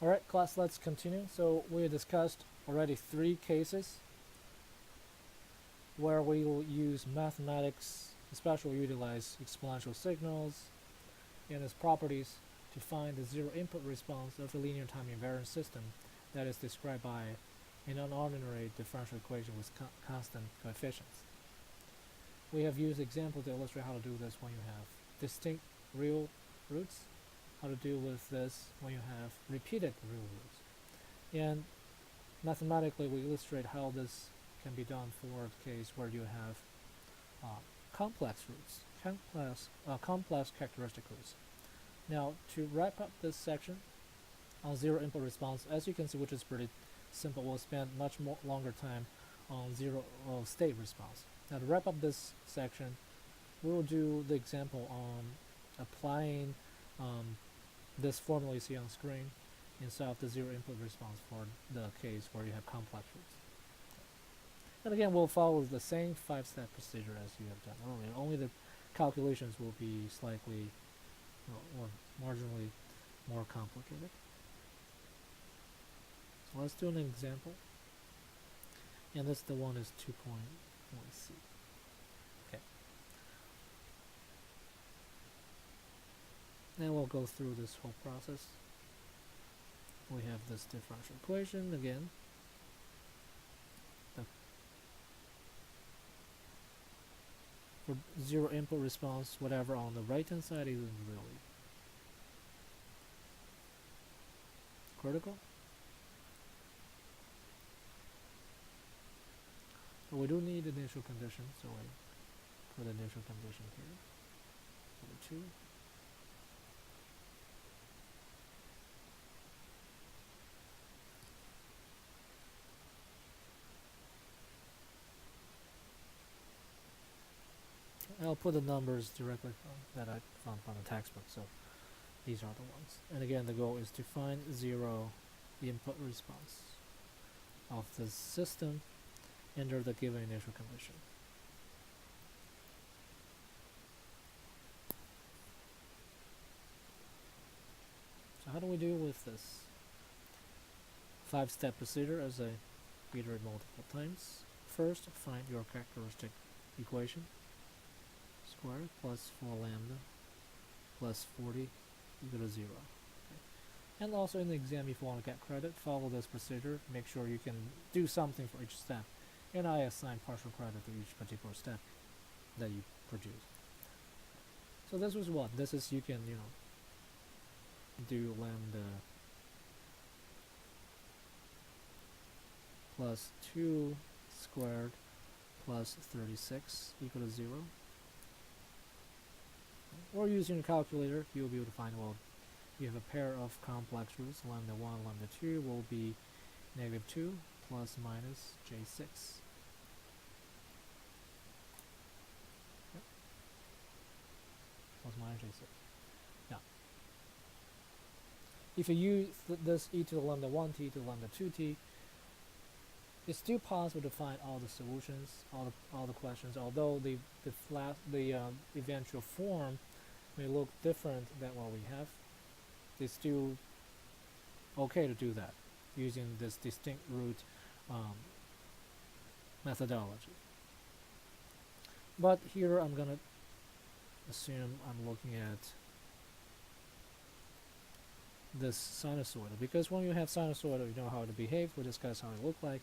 Alright class, let's continue. So we discussed already 3 cases where we will use mathematics, especially utilize exponential signals and its properties to find the zero input response of a linear time invariant system that is described by an unordinary differential equation with constant coefficients. We have used examples to illustrate how to do this when you have distinct real roots, how to deal with this when you have repeated real roots. And mathematically we illustrate how this can be done for the case where you have complex roots, complex characteristic roots. Now to wrap up this section on zero input response, as you can see, which is pretty simple, we'll spend much more longer time on zero state response. Now to wrap up this section, we will do the example on applying this formula you see on screen inside of the zero input response for the case where you have complex roots. And again, we'll follow the same 5-step procedure as you have done earlier, only the calculations will be slightly or marginally more complicated. So let's do an example. And this the one is 2.1c. Okay. Now we'll go through this whole process. We have this differential equation again. For zero input response, whatever on the right hand side isn't really critical. But we do need initial condition, so I put initial condition here. For 2. I'll put the numbers directly that I found from the textbook, so these are the ones. And again, the goal is to find zero input response of the system under the given initial condition. So how do we deal with this 5-step procedure as I reiterate multiple times? First, find your characteristic equation. Squared plus 4 lambda plus 40 equal to 0. Okay. And also in the exam, if you want to get credit, follow this procedure. Make sure you can do something for each step. And I assign partial credit to each particular step that you produce. So this was what? This is, you can, do lambda plus 2 squared plus 36 equal to 0. Or using a calculator, you'll be able to find, well, you have a pair of complex roots, lambda 1, lambda 2 will be negative 2 plus minus j6. Yep. Plus minus j6. Now, if you use this e to the lambda 1t to the lambda 2t, it's still possible to find all the solutions, all the questions, although the eventual form may look different than what we have. It's still okay to do that using this distinct root methodology. But here I'm gonna assume I'm looking at this sinusoidal, because when you have sinusoidal, you know how to behave. We discussed how it look like.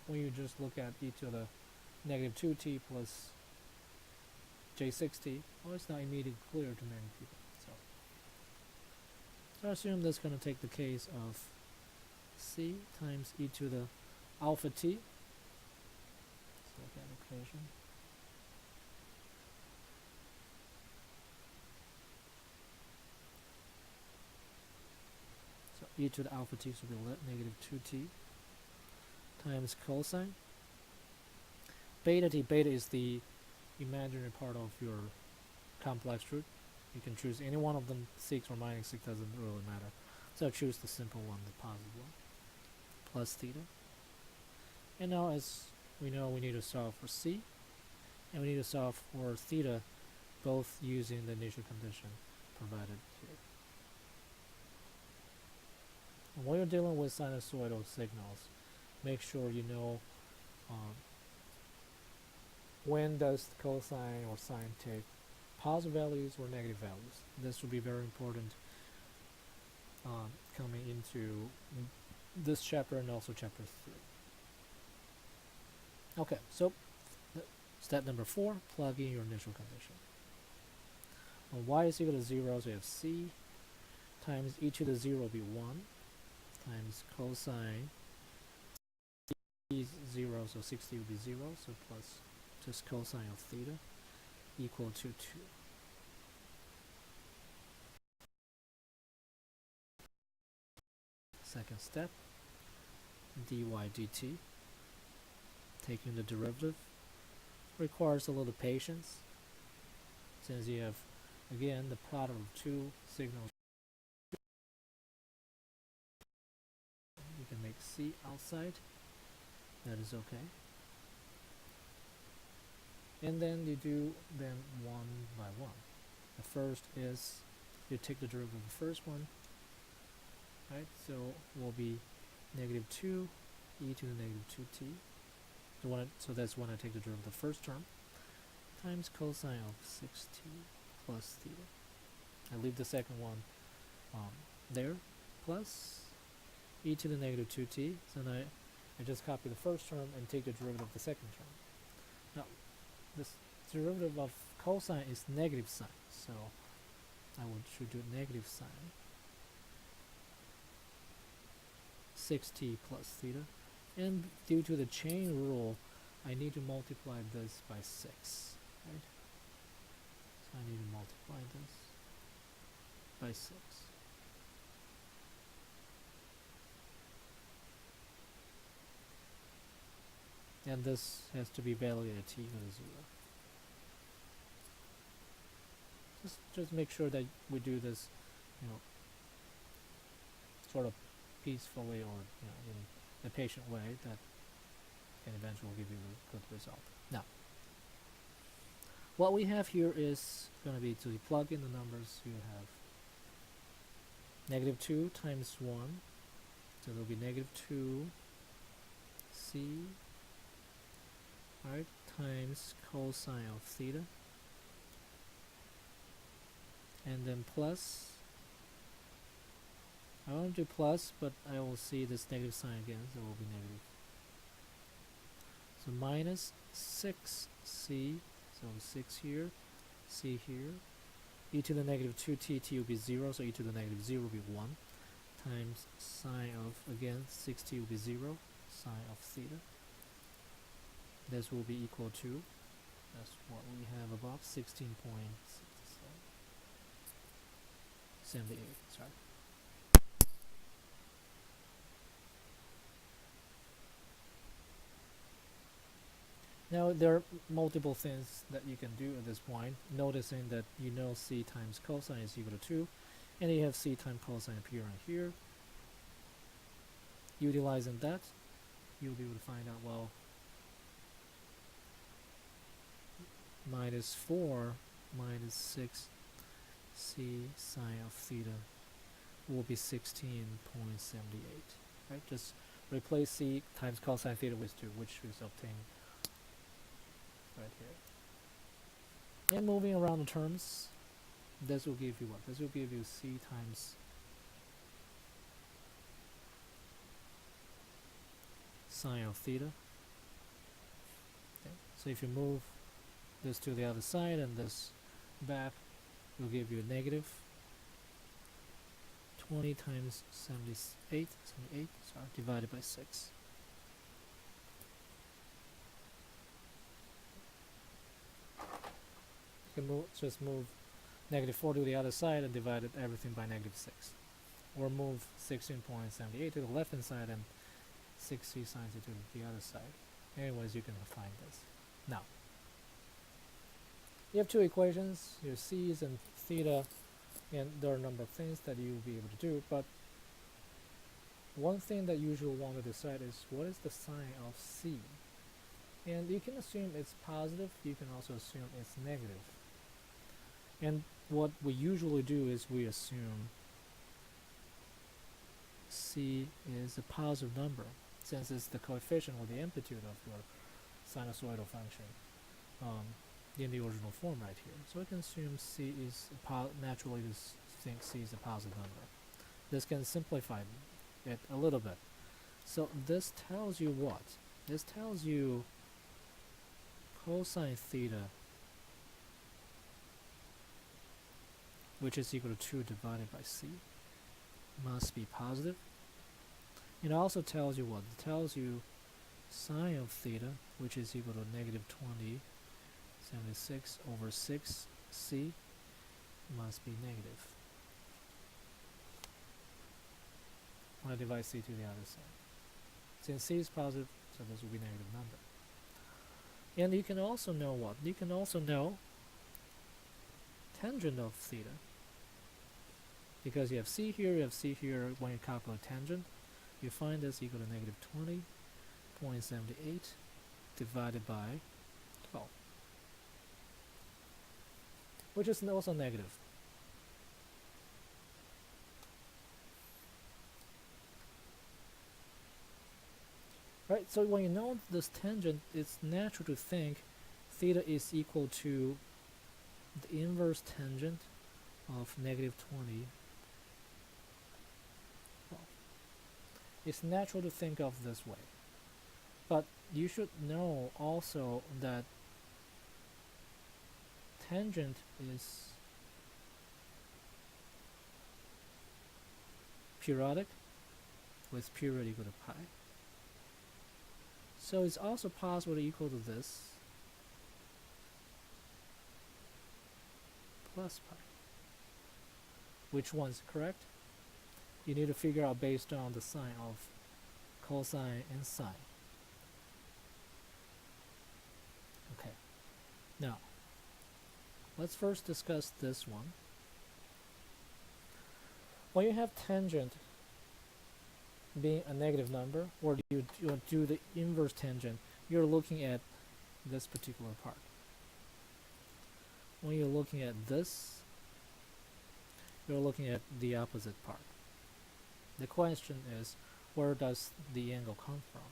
When you just look at e to the negative 2t plus j6t, well, it's not immediately clear to many people. So I assume that's going to take the case of c times e to the alpha t. Let's look at the equation. So e to the alpha t should be negative 2t times cosine beta t. Beta is the imaginary part of your complex root. You can choose any one of them, 6 or minus 6, doesn't really matter. So I choose the simple one, the positive one, plus theta. And now, as we know, we need to solve for c, and we need to solve for theta, both using the initial condition provided here. And when you're dealing with sinusoidal signals, make sure you know um, when does cosine or sine take positive values or negative values. This will be very important coming into this chapter and also chapter 3. Okay, so step number 4, plug in your initial condition. When y is equal to 0, so you have c times e to the 0 will be 1 times cosine e is 0, so 60 will be 0, so plus just cosine of theta equal to 2. Second step, dy dt, taking the derivative, requires a little patience, since you have, again, the product of two signals. You can make c outside, that is okay. And then you do them one by one. The first is, you take the derivative of the first one, right? So it will be negative 2 e to the negative 2t. So that's when I take the derivative of the first term, times cosine of 6t plus theta. I leave the second one there, plus e to the negative 2t. So now I just copy the first term and take the derivative of the second term. Now, this derivative of cosine is negative sign, so I should do negative sine 6t plus theta. And due to the chain rule, I need to multiply this by 6, right? So I need to multiply this by 6. And this has to be valued at t equal to 0. Just make sure that we do this, sort of peacefully, or in a patient way that can eventually give you a good result. Now, what we have here is going to be to plug in the numbers. You have negative 2 times 1, so there will be negative 2 c, right, times cosine of theta, and then plus, I want to do plus, but I will see this negative sign again, so it will be negative. So minus 6c, so 6 here, c here, e to the negative 2t, t will be 0, so e to the negative 0 will be 1, times sine of, again, 6t will be 0, sine of theta. This will be equal to, that's what we have above, 16.78, sorry. Now, there are multiple things that you can do at this point, noticing that c times cosine is equal to 2, and you have c times cosine appearing here. Utilizing that, you'll be able to find out, well, minus 4 minus 6 c sine of theta will be 16.78, right? Just replace c times cosine theta with 2, which is obtained right here. And moving around the terms, this will give you what? This will give you c times sine of theta. Okay. So if you move this to the other side and this back, it will give you a negative 20 times 78, divided by 6. You can just move negative 4 to the other side and divide everything by negative 6. Or move 16.78 to the left hand side and 6c sine it to the other side. Anyways, you can find this. Now, you have two equations, your c's and theta, and there are a number of things that you'll be able to do, but one thing that you usually want to decide is what is the sign of c. And you can assume it's positive, you can also assume it's negative. And what we usually do is we assume c is a positive number, since it's the coefficient or the amplitude of your sinusoidal function in the original form right here. So we can assume c is naturally just think c is a positive number. This can simplify it a little bit. So this tells you what? This tells you cosine theta, which is equal to 2 divided by c, must be positive. It also tells you what? It tells you sine of theta, which is equal to negative 2076 over 6c, must be negative. When I divide c to the other side. Since c is positive, so this will be a negative number. And you can also know what? You can also know tangent of theta. Because you have c here, you have c here. When you calculate tangent, you find this equal to negative 20.78 divided by 12, which is also negative. Right, so when you know this tangent, it's natural to think theta is equal to the inverse tangent of negative 20. Well, it's natural to think of this way. But you should know also that tangent is periodic with period equal to pi. So it's also possible to equal to this plus pi. Which one's correct? You need to figure out based on the sign of cosine and sine. Okay. Now, let's first discuss this one. When you have tangent being a negative number, or you do the inverse tangent, you're looking at this particular part. When you're looking at this, you're looking at the opposite part. The question is, where does the angle come from?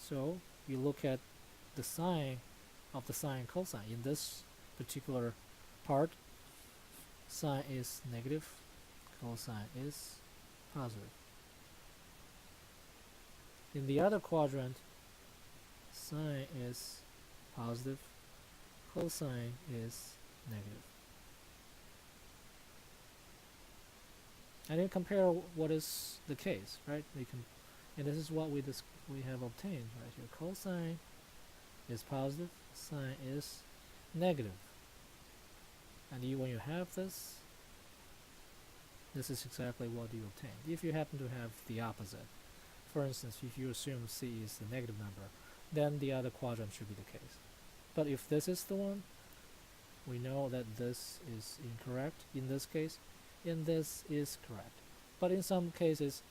So you look at the sine of the sine and cosine. In this particular part, sine is negative, cosine is positive. In the other quadrant, sine is positive, cosine is negative. And you compare what is the case, right? And this is what we have obtained right here. Cosine is positive, sine is negative. And when you have this is exactly what you obtain. If you happen to have the opposite, for instance, if you assume c is the negative number, then the other quadrant should be the case. But if this is the one, we know that this is incorrect in this case, and this is correct. But in some cases,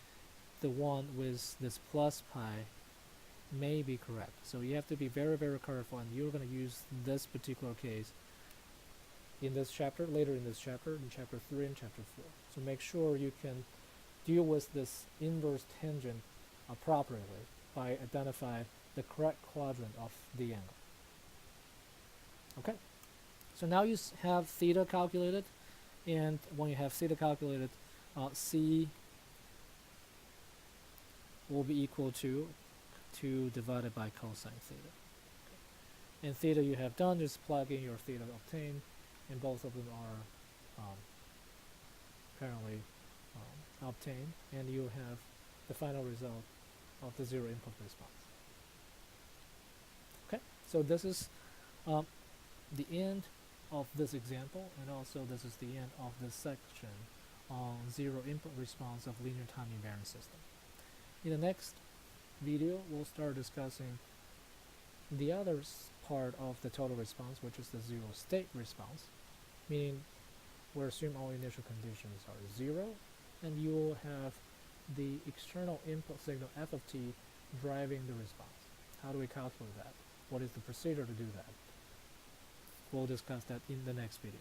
the one with this plus pi may be correct. So you have to be very, very careful, and you're going to use this particular case in this chapter, later in this chapter, in chapter 3 and chapter 4. So make sure you can deal with this inverse tangent appropriately by identifying the correct quadrant of the angle. Okay, so now you have theta calculated, and when you have theta calculated, c will be equal to 2 divided by cosine theta. Okay. And theta you have done, just plug in your theta obtained, and both of them are apparently obtained, and you have the final result of the zero input response. Okay, so this is the end of this example, and also this is the end of this section on zero input response of linear time invariant system. In the next video, we'll start discussing the other part of the total response, which is the zero state response, meaning we assume all initial conditions are 0, and you will have the external input signal f of t driving the response. How do we calculate that? What is the procedure to do that? We'll discuss that in the next video.